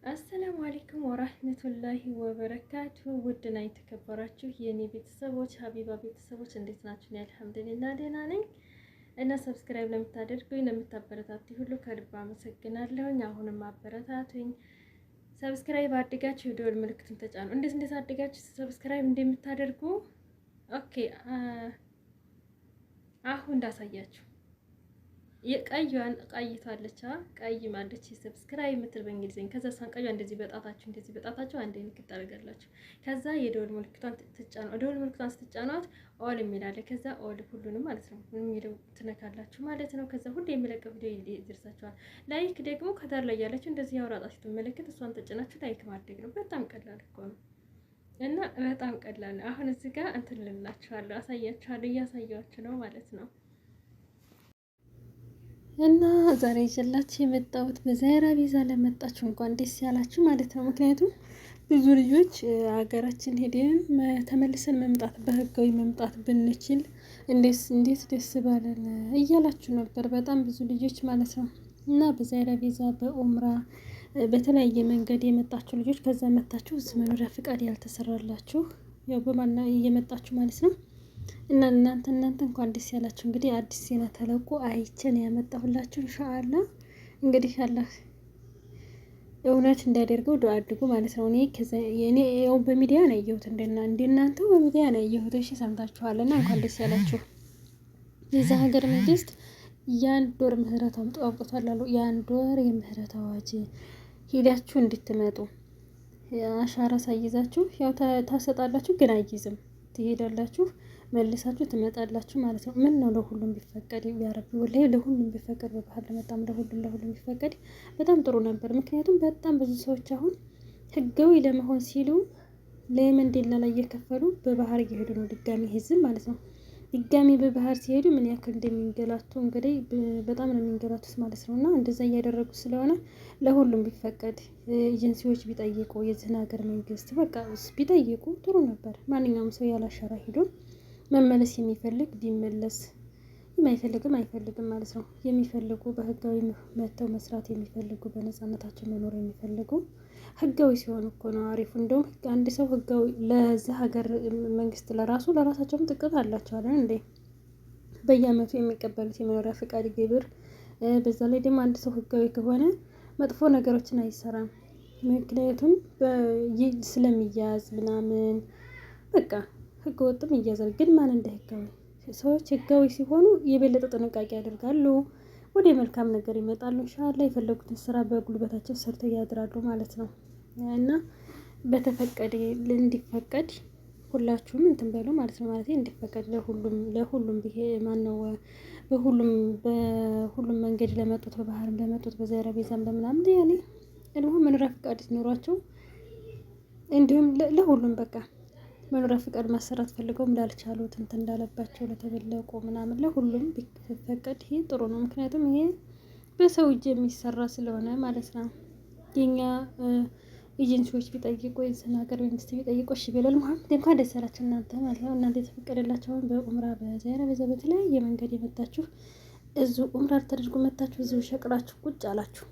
አሰላሙ አለይኩም ወራህመቱላሂ ወበረካቱ። ውድና የተከበራችሁ የኔ ቤተሰቦች ሀቢባ ቤተሰቦች እንዴት ናችሁ? አልሐምዱሊላህ ደህና ነኝ። እና ሰብስክራይብ ለምታደርጉኝ ለምታበረታቱኝ ሁሉ ከልብ አመሰግናለሁኝ። አሁንም አበረታቱኝ። ሰብስክራይብ አድጋችሁ የደወል ምልክቱን ተጫኑ። እንዴት አድጋችሁ ሰብስክራይብ እንደምታደርጉ ኦኬ። አሁን እንዳሳያችሁ የቀዩን ቀይቷለች ቀይ ማለች ሰብስክራይብ የምትል በእንግሊዝኛ። ከዛ ሳንቀዩ እንደዚህ በጣታችሁ አንዴ ንክት ታደርጋላችሁ። ከዛ የደወል ምልክቷን ትጫኑ። ደወል ምልክቷን ስትጫኗት ኦል የሚላለ ከዛ ኦል ሁሉንም ማለት ነው የሚለው ትነካላችሁ ማለት ነው። ከዛ ሁሉ የሚለቀው ቪዲዮ ይደርሳችኋል። ላይክ ደግሞ ከታር ላይ ያለችው እንደዚህ ያወራጣችሁ ትመለከት እሷን ተጭናችሁ ላይክ ማድረግ ነው። በጣም ቀላል እኮ ነው እና በጣም ቀላል ነው። አሁን እዚህ ጋር እንትን ልላችኋለሁ፣ አሳያችኋለሁ፣ እያሳያችሁ ነው ማለት ነው። እና ዛሬ ይዤላችሁ የመጣሁት በዛይራ ቪዛ ለመጣችሁ እንኳን ደስ ያላችሁ ማለት ነው። ምክንያቱም ብዙ ልጆች ሀገራችን ሄደን ተመልሰን መምጣት በህጋዊ መምጣት ብንችል እንዴት ደስ ባለን እያላችሁ ነበር፣ በጣም ብዙ ልጆች ማለት ነው። እና በዛይራ ቪዛ በኡምራ በተለያየ መንገድ የመጣችሁ ልጆች ከዛ መጣችሁ እዚህ መኖሪያ ፍቃድ ያልተሰራላችሁ ያው በማና እየመጣችሁ ማለት ነው። እና እናንተ እንኳን ደስ ያላችሁ። እንግዲህ አዲስ ዜና ተለቆ አይቼን ያመጣሁላችሁ ኢንሻአላህ። እንግዲህ አላህ እውነት እንዲያደርገው ዱአ አድርጉ ማለት ነው። እኔ ያው በሚዲያ ነው ያየሁት፣ እንደናንተው በሚዲያ ነው ያየሁት። እሺ ሰምታችኋልና እንኳን ደስ ያላችሁ። የዛ ሀገር መንግስት የአንድ ወር ምህረት አውጥቷል አሉ። የአንድ ወር የምህረት አዋጅ ሄዳችሁ እንድትመጡ አሻራ ሳይዛችሁ ያው ታሰጣላችሁ፣ ግን አይይዝም ትሄዳላችሁ መልሳችሁ ትመጣላችሁ ማለት ነው። ምን ነው ለሁሉም ቢፈቀድ ያረብ ወላሂ ለሁሉም ቢፈቀድ በባህር ለመጣም ለሁሉም ቢፈቀድ በጣም ጥሩ ነበር። ምክንያቱም በጣም ብዙ ሰዎች አሁን ህጋዊ ለመሆን ሲሉ ለየመን ደላላ እየከፈሉ በባህር እየሄዱ ነው። ድጋሚ ህዝብ ማለት ነው። ድጋሚ በባህር ሲሄዱ ምን ያክል እንደሚንገላቱ እንግዲህ በጣም ነው የሚንገላቱት ማለት ነው። እና እንደዛ እያደረጉ ስለሆነ ለሁሉም ቢፈቀድ ኤጀንሲዎች ቢጠይቁ የዚህን ሀገር መንግስት በቃ ቢጠይቁ ጥሩ ነበር። ማንኛውም ሰው ያላሻራ ሄዶ መመለስ የሚፈልግ ቢመለስ፣ የማይፈልግም አይፈልግም ማለት ነው። የሚፈልጉ በህጋዊ መተው መስራት የሚፈልጉ በነፃነታቸው መኖር የሚፈልጉ ህጋዊ ሲሆን እኮ ነው አሪፉ። እንደውም አንድ ሰው ህጋዊ ለዛ ሀገር መንግስት ለራሳቸውም ጥቅም አላቸው አይደል እንዴ? በየአመቱ የሚቀበሉት የመኖሪያ ፍቃድ ግብር። በዛ ላይ ደግሞ አንድ ሰው ህጋዊ ከሆነ መጥፎ ነገሮችን አይሰራም። ምክንያቱም ስለሚያዝ ምናምን በቃ ህገ ወጥም እያዛል። ግን ማን እንደ ህጋዊ ሰዎች ህጋዊ ሲሆኑ የበለጠ ጥንቃቄ ያደርጋሉ፣ ወደ መልካም ነገር ይመጣሉ። ኢንሻአላህ የፈለጉትን ስራ በጉልበታቸው ሰርተው ያድራሉ ማለት ነው። እና በተፈቀደ እንዲፈቀድ ሁላችሁም እንትን በሉ ማለት ነው። ማለት እንዲፈቀድ ለሁሉም ብሄ ማነው በሁሉም መንገድ ለመጡት በባህርም ለመጡት በዛይራ ቪዛም ለምናምን ያኔ ደግሞ መኖሪያ ፍቃድ ሲኖራቸው እንዲሁም ለሁሉም በቃ መኖሪያ ፍቃድ ማሰራት ፈልገው እንዳልቻሉት እንትን እንዳለባቸው ለተበለቁ ምናምን ለሁሉም ቢፈቀድ ይሄ ጥሩ ነው። ምክንያቱም ይሄ በሰው እጅ የሚሰራ ስለሆነ ማለት ነው። የኛ ኤጀንሲዎች ቢጠይቁ የዚህን ሀገር መንግስት ቢጠይቁ እሺ ቢላል መሀመድ እንኳን ደስ ያላችሁ እናንተ ማለት ነው። እናንተ የተፈቀደላችሁን በኡምራ በዛይራ ቪዛ በተለያየ መንገድ የመጣችሁ እዚሁ ኡምራ ተደርጎ መጣችሁ እዚሁ ሸቅላችሁ ቁጭ አላችሁ።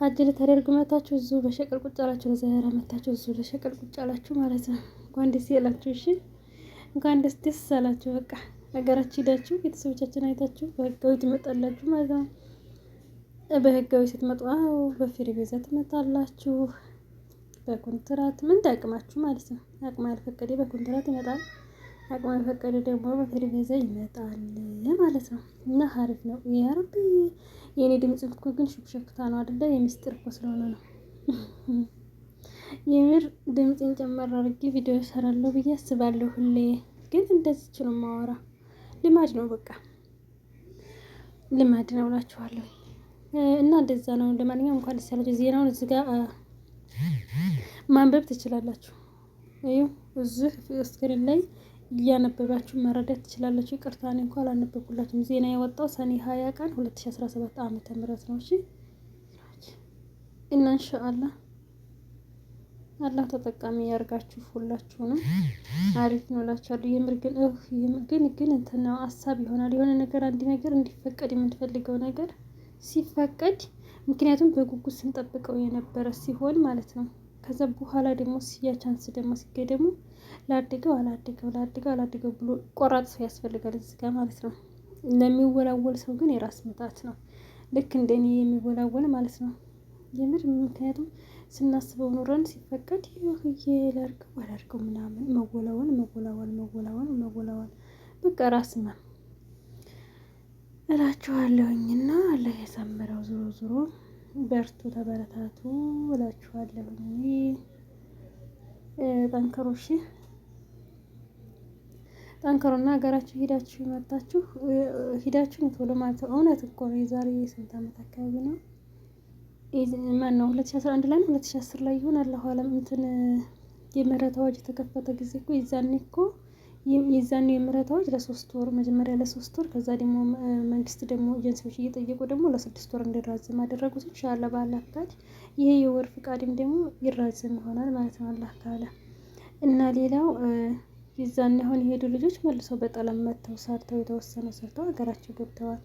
አጅል ተደርጎ መታችሁ እዚሁ በሸቀል ቁጭ አላችሁ። ለዛይራ መታችሁ እዚሁ በሸቀል ቁጭ አላችሁ ማለት ነው። እንኳን ደስ ያላችሁ። እሺ እንኳን ደስ አላችሁ። በቃ ሀገራችሁ ሄዳችሁ ቤተሰቦቻችን አይታችሁ በህጋዊ ትመጣላችሁ ማለት ነው። በህጋዊ ስትመጡ በፍሪ ቪዛ ትመጣላችሁ። በኮንትራት ምን ታቅማችሁ ማለት ነው። አቅማ ያልፈቀደ በኮንትራት ይመጣል፣ አቅማ ያልፈቀደ ደግሞ በፍሪ ቪዛ ይመጣል ማለት ነው። እና ሀሪፍ ነው። ያ ረቢ የኔ ድምጽ እኮ ግን ሽክሽክታ ነው አይደለ? የሚስጥር እኮ ስለሆነ ነው። የምር ድምጽን ጨመር አድርጌ ቪዲዮ እሰራለሁ ብዬ አስባለሁ ሁሌ። ግን እንደዚህ ነው ማወራ፣ ልማድ ነው በቃ ልማድ ነው እላችኋለሁ። እና እንደዛ ነው። ለማንኛውም እንኳን ደስ ያላችሁ። ዜናውን እዚህ ጋር ማንበብ ትችላላችሁ። እዩ እዚህ ስክሪን ላይ እያነበባችሁ መረዳት ትችላላችሁ። ይቅርታ እኔ እንኳን አላነበብኩላችሁም። ዜና የወጣው ሰኔ 20 ቀን 2017 ዓመተ ምህረት ነው። እሺ እና ኢንሻአላህ አላህ ተጠቃሚ ያርጋችሁ ሁላችሁንም። አሪፍ ነው እላችኋለሁ። የምር ግን እንትን ነው ሀሳብ ይሆናል። የሆነ ነገር አንድ ነገር እንዲፈቀድ የምንፈልገው ነገር ሲፈቀድ ምክንያቱም በጉጉት ስንጠብቀው የነበረ ሲሆን ማለት ነው። ከዛ በኋላ ደግሞ ቻንስ ደግሞ ሲገኝ ደግሞ ላድገው ብሎ ቆራጥ ሰው ያስፈልጋል እዚህ ጋር ማለት ነው። ለሚወላወል ሰው ግን የራስ ምታት ነው። ልክ እንደኔ የሚወላወል ማለት ነው የምር። ምክንያቱም ስናስበው ኑረን ሲፈቀድ ላድርገው ምናምን መወላወል በቃ ራስ ነው እላችኋለሁኝና አላህ ያሳምረው። ዞሮ ዞሮ በርቱ፣ ተበረታቱ እላችኋለሁኝ። ጠንክሩ እሺ፣ ጠንክሩና ሀገራችሁ ሂዳችሁ ቶሎ ማለት ነው። እውነት እኮ ነው። የዛሬ ስንት ዓመት አካባቢ ነው? ማን ነው 2011 ላይ ነው 2010 ላይ ይሆን አላሁ አለም እንትን የምህረት አዋጅ የተከፈተ ጊዜ እኮ የዛኔ የምህረት አዋጅ ለ3 ወር መጀመሪያ ለ3 ወር ከዛ ደግሞ መንግስት ደግሞ ኤጀንሲዎች እየጠየቁ ደግሞ ለ6 ወር እንዲራዘም አደረጉት። ኢንሻአላህ በአላህ ፍቃድ ይሄ የወር ፍቃድም ደግሞ ይራዘም ይሆናል ማለት ነው አላህ ካለ። እና ሌላው የዛኔ አሁን የሄዱ ልጆች መልሰው በጠለም መጥተው ሰርተው የተወሰነ ሰርተው ሀገራቸው ገብተዋል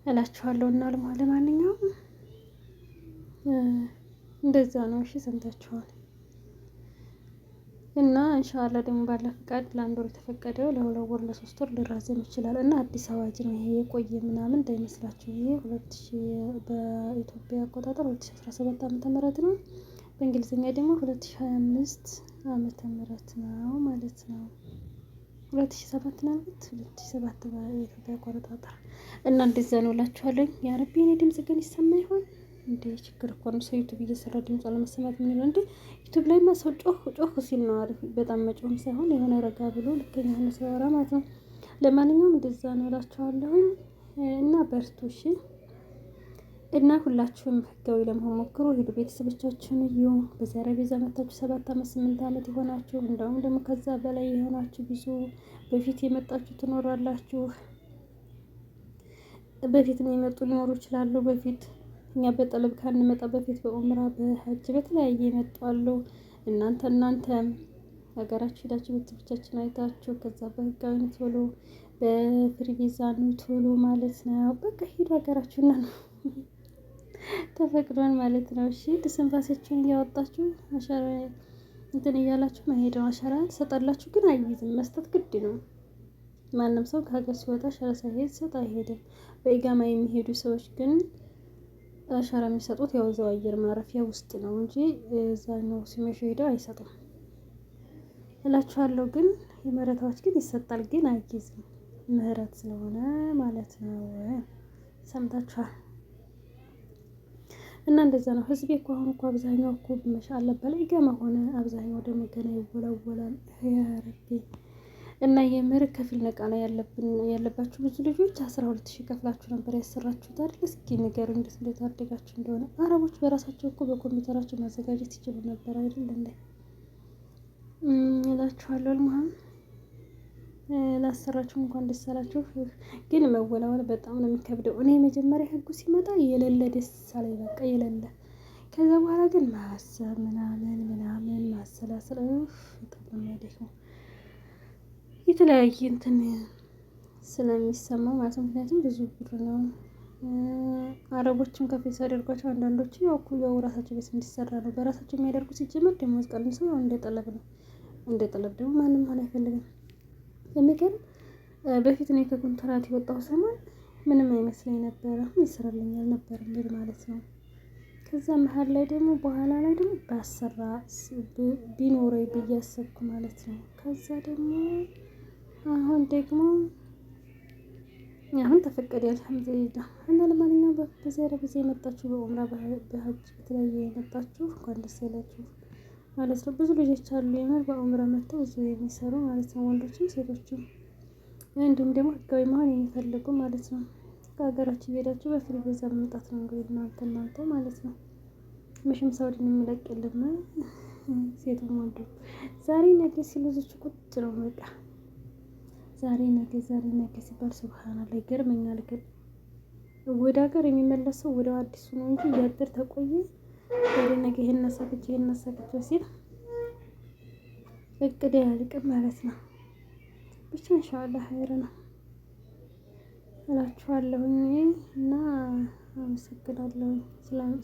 እላችኋለሁ። እና ለማንኛውም እንደዛ ነው። እሺ ሰምታችኋል። እና ኢንሻአላህ ደግሞ ባለ ፍቃድ ለ1 ወር የተፈቀደው ለ2 ወር ለ3 ወር ሊራዘም ይችላል። እና አዲስ አዋጅ ነው ይሄ፣ የቆየ ምናምን እንዳይመስላችሁ። ይሄ 2000 በኢትዮጵያ አቆጣጠር 2017 ዓመተ ምህረት ነው። በእንግሊዝኛ ደግሞ 2025 ዓመተ ምህረት ነው ማለት ነው። 2007 ነው 2007 በኢትዮጵያ አቆጣጠር። እና እንደዛ ነው እላችኋለሁ። ያ ረቢ እኔ ድምጽ ግን ይሰማ ይሆን እንዴ? ችግር እኮ ነው። ሰው ዩቲዩብ እየሰራ ድምጽ አለመሰማት ምን ይላል እንዴ? ዩቲዩብ ላይ ሰው ጮህ ሲል ነው አሪፍ። በጣም መጮህም ሳይሆን የሆነ ረጋ ብሎ ልከኛ ሆነ ሲያወራ ማለት ነው። ለማንኛውም እንደዛ ነው እላችኋለሁ። እና በርቱ እሺ። እና ሁላችሁም ህጋዊ ለመሆን ሞክሩ። ሂዱ፣ ቤተሰቦቻችሁን እዩ። በዛሬ ቤዛ መታችሁ 7 ዓመት 8 ዓመት የሆናችሁ እንደውም ደግሞ ከዛ በላይ የሆናችሁ ብዙ በፊት የመጣችሁ ትኖራላችሁ። በፊት ነው የመጡ ሊኖሩ ይችላሉ። በፊት እኛ በጠለብ ካንመጣ በፊት በኡምራ በሀጅ በተለያየ የመጡ አሉ። እናንተም ሀገራችሁ ሄዳችሁ ቤተሰቦቻችን አይታችሁ ከዛ በህጋዊ ቶሎ በፍሪ ቪዛ ቶሎ ማለት ነው። በቃ ሂዱ ሀገራችሁና ነው ተፈቅዷል ማለት ነው። እሺ ድስንፋሳችሁን እያወጣችሁ አሻራ እንትን እያላችሁ መሄድ ነው። አሻራ ትሰጣላችሁ፣ ግን አይይዝም። መስጠት ግድ ነው። ማንም ሰው ከሀገር ሲወጣ አሻራ ሳይሄድ ሰጥ አይሄድም። በኢጋማ የሚሄዱ ሰዎች ግን አሻራ የሚሰጡት ያው እዛው አየር ማረፊያ ውስጥ ነው እንጂ እዛኛው ሲመሹ ሄደው አይሰጡም እላችኋለሁ። ግን የምህረታዎች ግን ይሰጣል፣ ግን አይይዝም። ምህረት ስለሆነ ማለት ነው። ሰምታችኋል። እና እንደዛ ነው። ህዝቤ እኮ አሁን እኮ አብዛኛው እኮ ማሻአላ በላይ ገማ ሆነ። አብዛኛው ደግሞ ገና ይወላወላል። ያ ረቢ። እና የምህር ከፊል ነቃ ነው ያለባችሁ ብዙ ልጆች 12,000 ከፍላችሁ ነበር ያሰራችሁት አይደል? እስኪ ንገሩ እንዴት አደጋችሁ እንደሆነ። አረቦች በራሳቸው እኮ በኮምፒውተራቸው ማዘጋጀት ይችሉ ነበር አይደል እንዴ? እላችኋለሁ። ላሰራችሁ እንኳን ደስ አላችሁ። ግን መወላወል በጣም ነው የሚከብደው። እኔ የመጀመሪያ ህጉ ሲመጣ የሌለ ደስ አለኝ፣ በቃ የሌለ። ከዛ በኋላ ግን ማሰብ ምናምን ማሰላሰል በጣም ነው የሚያደክመው። የተለያየ እንትን ስለሚሰማው ማለት ነው። ምክንያቱም ብዙ ብር ነው። አረቦችም ከፊል ሲያደርጓቸው አንዳንዶቹ ያው ኩያው ራሳቸው ቤት እንዲሰራ ነው በራሳቸው የሚያደርጉ። ሲጀመር ደሞዝ ቀንሰው ያው እንደ ጠለብ ነው። እንደ ጠለብ ደግሞ ማንም ሆነ አይፈልግም። የሚገርም በፊት ነው ከኮንትራት የወጣው ሰሞን ምንም አይመስለኝ ነበረ። ይሰራልኛል ነበር እንግዲህ ማለት ነው። ከዛ መሀል ላይ ደግሞ በኋላ ላይ ደግሞ ባሰራ ቢኖረኝ ብዬ አሰብኩ ማለት ነው። ከዛ ደግሞ አሁን ተፈቀደ አልሐምዱሊላህ። እና ለማንኛውም በዛሬ ጊዜ የመጣችሁ በኡምራ በሀጅ በተለያየ የመጣችሁ እንኳን ደስ ያላችሁ ማለት ነው። ብዙ ልጆች አሉ የምር በኡምራ መጥተው እዙ የሚሰሩ ማለት ነው። ወንዶችም ሴቶችም፣ እንዲሁም ደግሞ ህጋዊ መሆን የሚፈልጉ ማለት ነው። ከሀገራችሁ እየሄዳችሁ በፍሪ ቪዛ መምጣት ነው እንግዲህ እናንተ ማለት ነው። መቼም ሳውዲን የሚለቅ የለም። ሴቱም ወንዱ ዛሬ ነገ ሲሉ እዚች ቁጭ ነው በቃ። ዛሬ ነገ ሲባል ሱብሃንአላህ ይገርመኛል። ግን ወደ ሀገር የሚመለሰው ወደ አዲሱ ነው እንጂ እያደር ተቆየ ዛሬ ነገ ይሄን ነሳክቼ ሲል እቅድ ያልቅም ማለት ነው። ብቻ ኢንሻአላህ ኸይር ነው እላችኋለሁኝ። እና አመሰግናለሁ።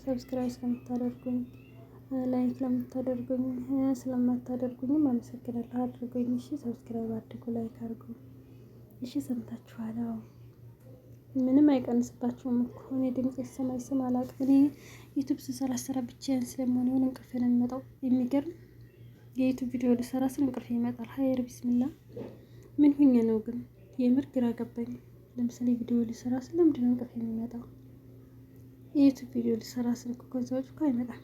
ሰብስክራይብ ስለምታደርጉኝ፣ ላይክ ለምታደርጉኝ፣ ስለማታደርጉኝም አመሰግናለሁ። አድርጉኝ። እሺ ሰብስክራይብ አድርጉ፣ ላይክ አድርጉ። እሺ ሰምታችኋል። አዎ ምንም አይቀንስባችሁም እኮ እኔ ድምጽ ይሰማ ይሰማ አላውቅም። እኔ ዩቲዩብ ስሰራ ስራ ብቻዬን ስለመሆን የሆነ እንቅልፍ ነው የሚመጣው። የሚገርም የዩቲዩብ ቪዲዮ ልሰራ ስል እንቅልፍ ይመጣል። ሀይር ቢስሚላ ምን ሁኜ ነው ግን? የምር ግራ ገባኝ። ለምሳሌ ቪዲዮ ልሰራ ስል ለምንድን ነው እንቅልፍ የሚመጣው? የዩቲዩብ ቪዲዮ ልሰራ ስል እኮ ከዛ ውጭ እኮ አይመጣም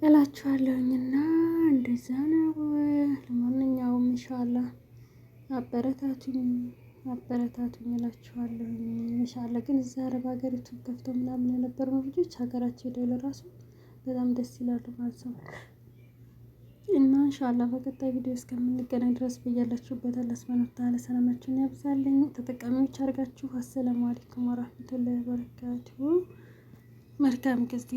እላችኋለሁኝና እንደዛ ነው። ለማንኛውም ኢንሻአላህ አበረታቱኝ አበረታቱኝ እላችኋለሁኝ። ኢንሻአላህ ግን እዛ አረብ ሀገር ዩቲዩብ ከፍተው ምናምን የነበሩ ልጆች ሀገራቸው ሄደው ለራሱ በጣም ደስ ይላሉ ማለት ነው። እና ኢንሻአላህ በቀጣይ ቪዲዮ እስከምንገናኝ ድረስ በያላችሁበት አላህ ሱብሃነሁ ወተዓላ ሰላማችሁን ያብዛልኝ። ተጠቃሚዎች አድርጋችሁ። አሰላሙ አለይኩም ወራህመቱላሂ ወበረካቱሁ። መልካም ጊዜ